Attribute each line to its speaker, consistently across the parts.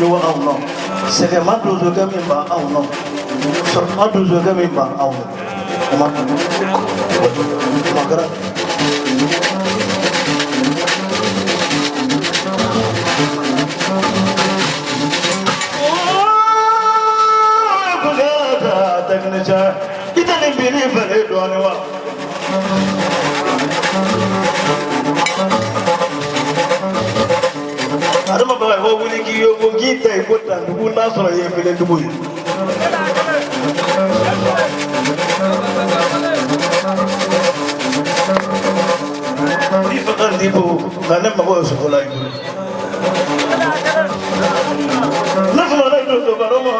Speaker 1: you are no. Second Madus will come in by our no. So Madus will come in by our Magara. Italy believe it on I don't know what will you get a good and good answer if you do it. If I can't do I never was for like nothing like to do, but I'm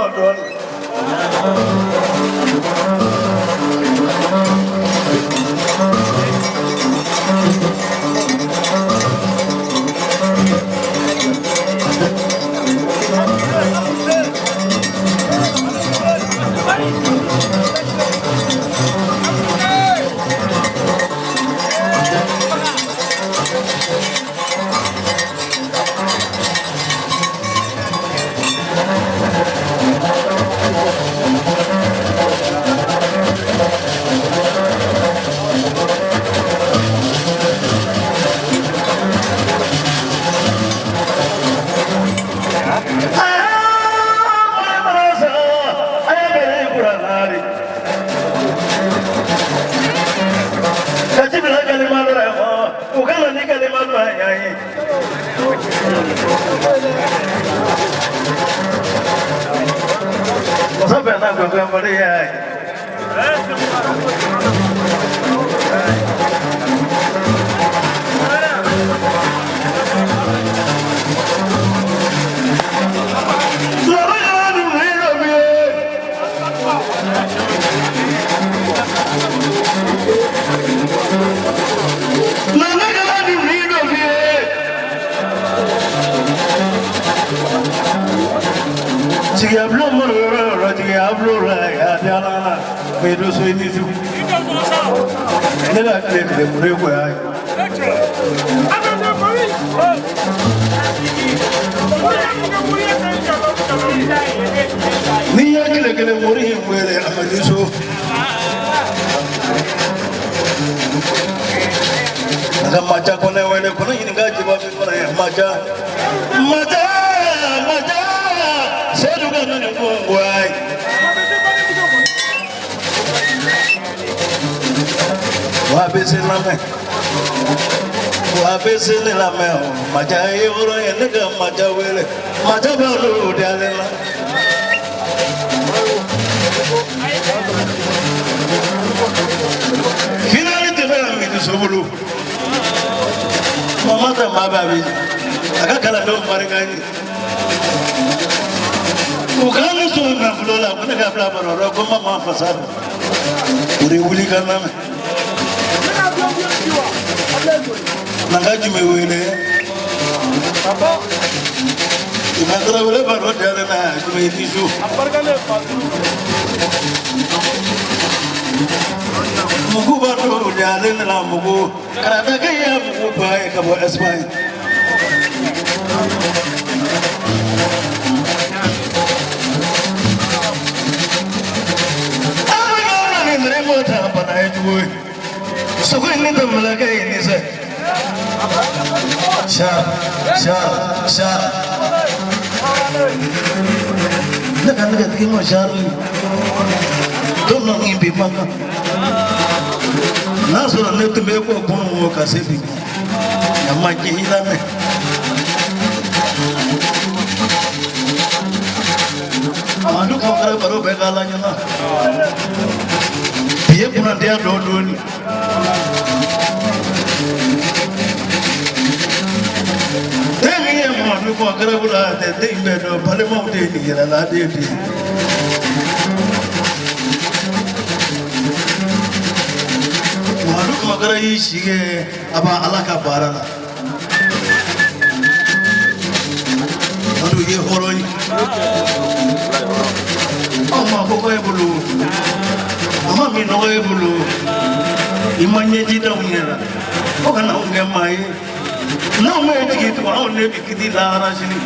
Speaker 1: No me get to only Kiti Lara Shini.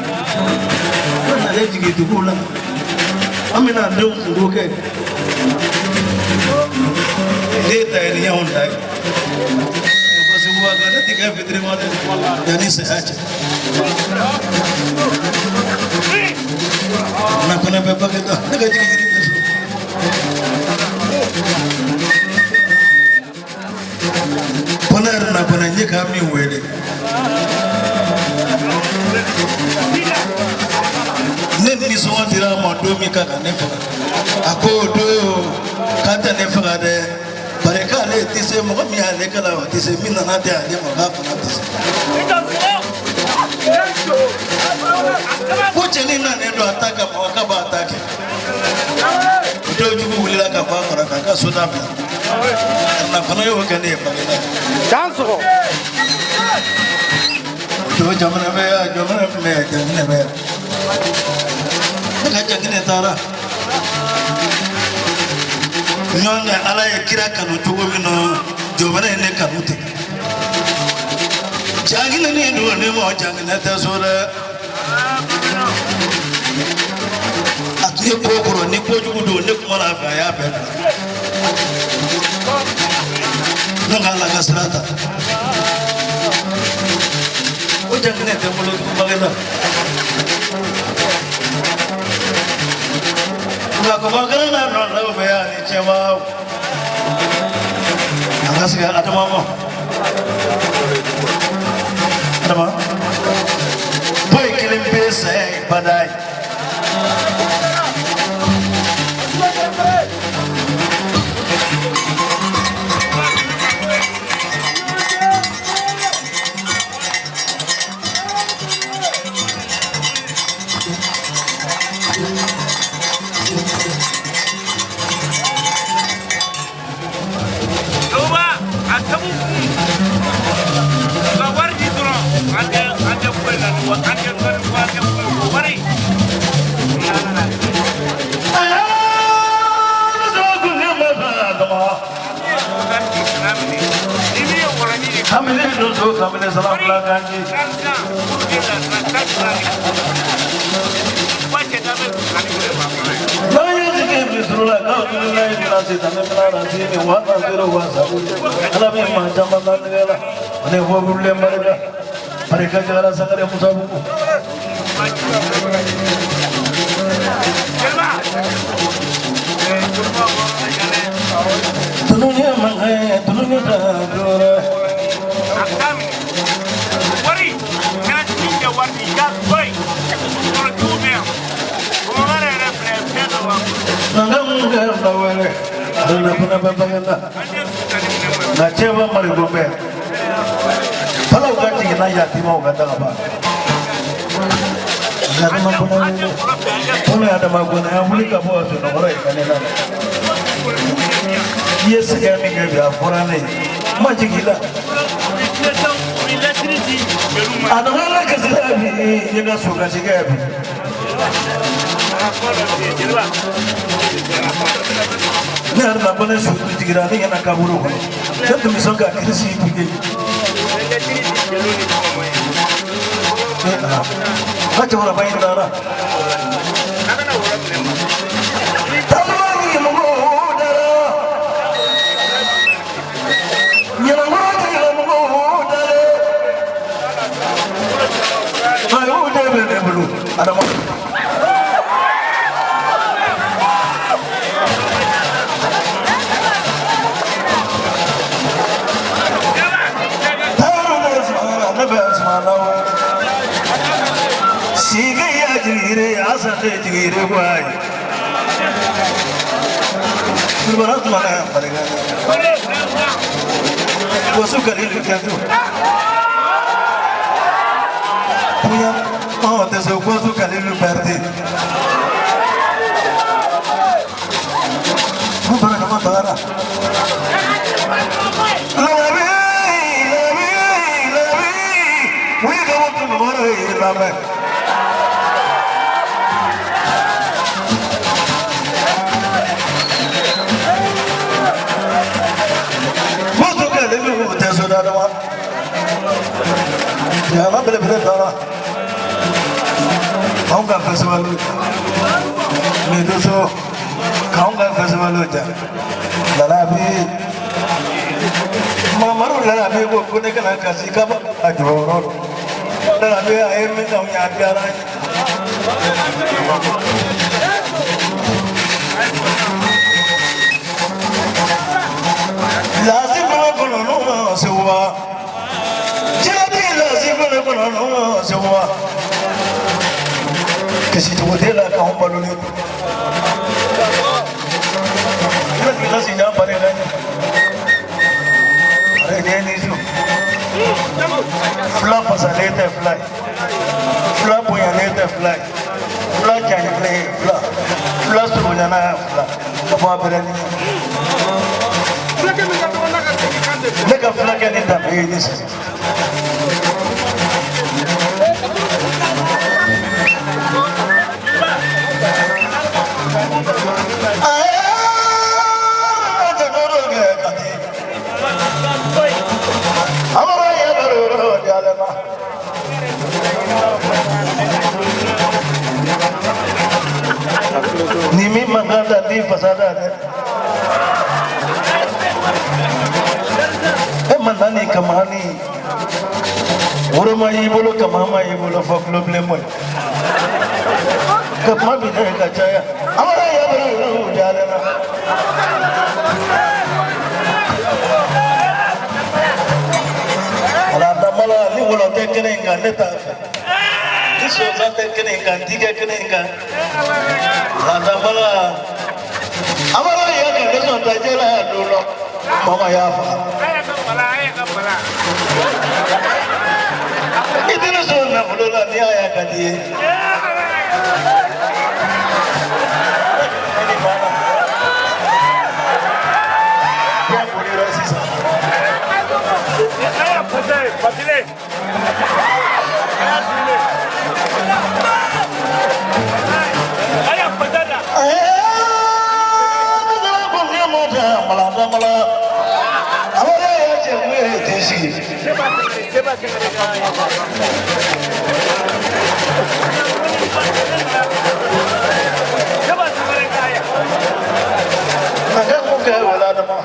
Speaker 1: When I let you get to Gula, I mean, I don't look at later in your own life. Because you are going to think every 3 months. Yanis Hatch. I'm not going to be back at the Poner na ponanye kami wele. Neni so tira mondo mi kaka nefa. Ako do kata nefa de bareka le tise mo mi ale kala tise mi na na de ale mo ka na tise. Pocheni na ne do ataka mo ka ba atake. Do jugu wulila ka ba kora ka soda bla. Na kono yo kane ba na. Dance ko. Do jamana be jamana be. Ka jangine tara. Nyonga ala ya kira kanu tugo mino jamana ne kanute. Jangine ne do ne mo jangine ta sora. Atuye kokoro ni ko jugu do ne kuma la fa ya be. Nggak laga serata. Ujang ini mulut bagaimana? Nggak kebakaran lah, lalu bayar ni cewek. Angkat segala ada mama. Ada mama. Boy kirim pesa badai. Kami salam belakang Banyak sikit Bismillah kau tunai dinasi tanah nasi ni warna biru wasa. Alam yang macam mana negara? Ane problem mereka jangan sangat yang musabuku. Tununya mangai, tununya dah. Wari, kan tinja warni gas boy. Kalau tu mem, kalau ada refleks doang. Nggak bawele, ada apa bangga. Nak cewa mari gombe. Kalau gaji kita yati mau kata apa? Ada mampuna ini, pun ada mampuna. Yang boleh kamu asyik nomor ikan ini. Yes, kami kerja foran ini, macam gila. Ada orang kesalahan ini jangan suka sikap. Ni ada apa ni suatu tiga ni yang nak kaburu. Jadi misalnya krisis begini. Macam orang bayi darah. Ada apa? Siga jire asal jire buai. Berat mana mereka? Gua suka ini kerja. Punya mau tes gua suka ini berarti. Gua pernah nama Tara. We go to the water in the
Speaker 2: ya ma bele bele dara kaunga festival me doso kaunga festival ja lalabi mamaru lalabi ko ne kana kasi ka ba ajoro lalabi ay me ka nya biara lazim ko no sewa jadi lazim ko no sewa kesi to dela ka on balone ila bila si ja pare na are ne ni su fla pasalete fly fla boyanete fly fla jani play fla fla so jana fla ka ba bere ni nega fla ke ni ta be ni Nimi maganda di fasada de manani kamani urma ibolo kamama ibolo fa problem mo kapma bi de ka chaya amara ya baro jalena ala damala ni wala te kene ngane ta iso za te kene ngane dige kene ngane ala damala amara ya de so ta jela dolo mama ya fa idina so na fulola ni aya kadie Patile. Aya patana. Mala. Amara ya chemwe tisi. Seba. Naga muka wala dama.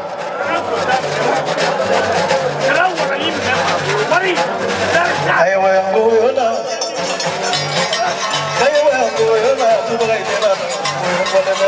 Speaker 2: Ayo yang goyona, tu bagai jalan, goyona.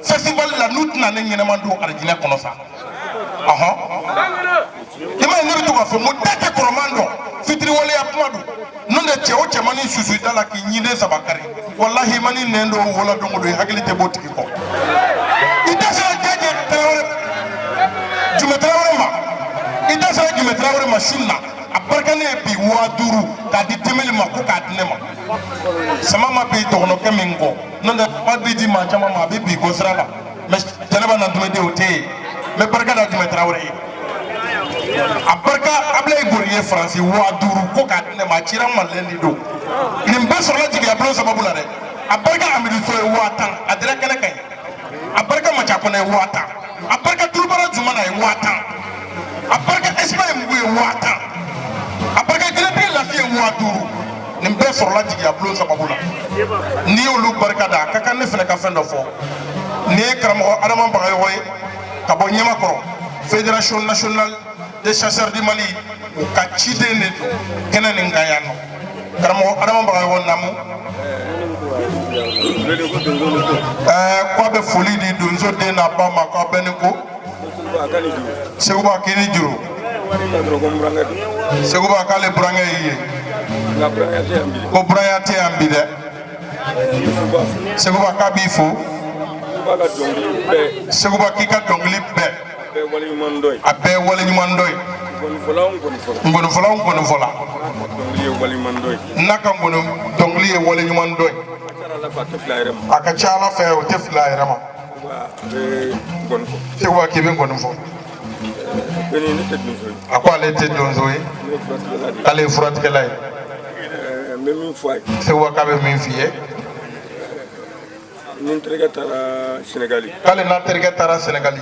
Speaker 2: Festival la nous n'avons rien demandé à l'ordinaire comme ça. Il m'a dit que vous m'avez commandé. Fitri wale apmadu. Nous ne théo thémani susu dans la qui n'y n'est pas carré. Wallahi mani nendo wala dongo de hagli te boti ko. Ita sa jaje tawre. Jumetraure ma. Ita sa jumetraure ma sunna. Abarkane bi waduru ka di temeli ma ko ka dinema. Sama ma bi dono kemingo. Nonda ma bi di ma chama ma bi ko srala. Mais janaba na tumede ote. Me barka da jumetraure. Abarka ablay gourier français waduru ko ka dinema chira malendi do. Nimbe sorla jigi ablo sababu la de. Abarka amidu so watan adira kala kay. Abarka ma chapone watan. Abarka tulbara jumana watan. Abarka Espagne mu watan. Abarka gelepe la fi waduru. Nimbe sorla jigi ablo sababu la. Ni olu barka da kaka ne fene ka fendo fo. Ni kramo adama bagay hoy kabo nyama koro. Fédération nationale des chasseurs du Mali u ka ciden de don kɛnɛ nin kan yan nɔ karamɔgɔ Adama Bagayogo Namu k'a bɛ foli di donso den n'a ba ma k'a bɛ ne ko Seguba kini juru Seguba k'ale burankɛ y'i ye ko buranya tɛ yan bi dɛ Seguba k'a b'i fo Seguba k'i ka dɔnkili bɛɛ a bɛɛ ye waleɲuman dɔ ye ngɔnifɔla o ngɔnifɔla n'a ka dɔnkili ye waleɲuman dɔ ye a ka ca Ala fɛ o tɛ fili a yɛrɛ ma Seguba k'i bɛ ngɔnifɔ a ko ale tɛ donso ye k'ale ye furatigɛla ye Seguba k'a bɛ min f'i ye k'ale n'a terikɛ taara Senegali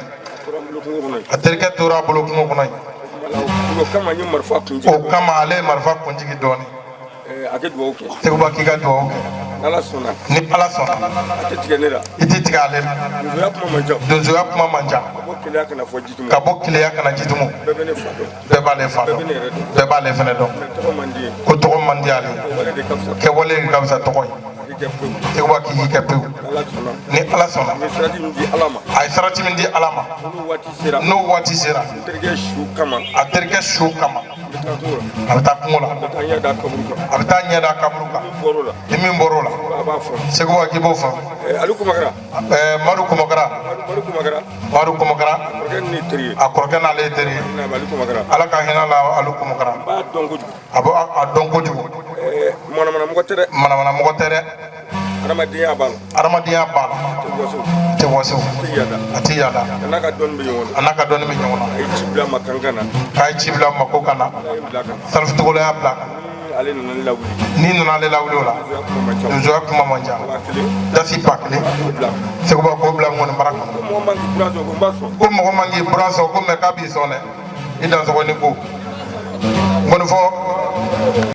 Speaker 2: a terikɛ tora a bolo kungo kɔnɔ yen o kama ale ye marifa kuntigi dɔɔnin Seguba k'i ka dugawu kɛ ni Ala sɔnna i tɛ tigɛ ale la donsoya kuma man ca ka bɔ Keleya ka na Jitumu bɛɛ b'ale fa dɔn bɛɛ b'ale fɛnɛ dɔn ko tɔgɔ man di ale kɛwale de ka fisa tɔgɔ ye Seguba k'i kɛ pewu ni Ala sɔnna a ye sarati min di Ala ma n'o waati sera a terikɛ su kama a bɛ taa kungo la a bɛ taa ɲɛ da kaburu kan ni min bɔr'o la Seguba k'i b'o fɔ Madu Kumakara a kɔrɔkɛ n'ale ye teri ye Ala ka hinɛ la Alu Kumakara a bɛ a dɔn kojugu manamanamɔgɔ tɛ dɛ adamadenya b'a la tɛ waso a tɛ yada a n'a ka dɔnni bɛ ɲɔgɔn na a ye ci bila a ma ko ka na Salifitogola y'a bila n'i nana ale lawuli o la donsoya kuma man ca dasi ba kelen Seguba k'o bila Ngoni mara kɔnɔ ko mɔgɔ man k'i buran sɔn ko mɛ k'a b'i sɔn dɛ i dansɔgɔnin ko Ngoni fɔ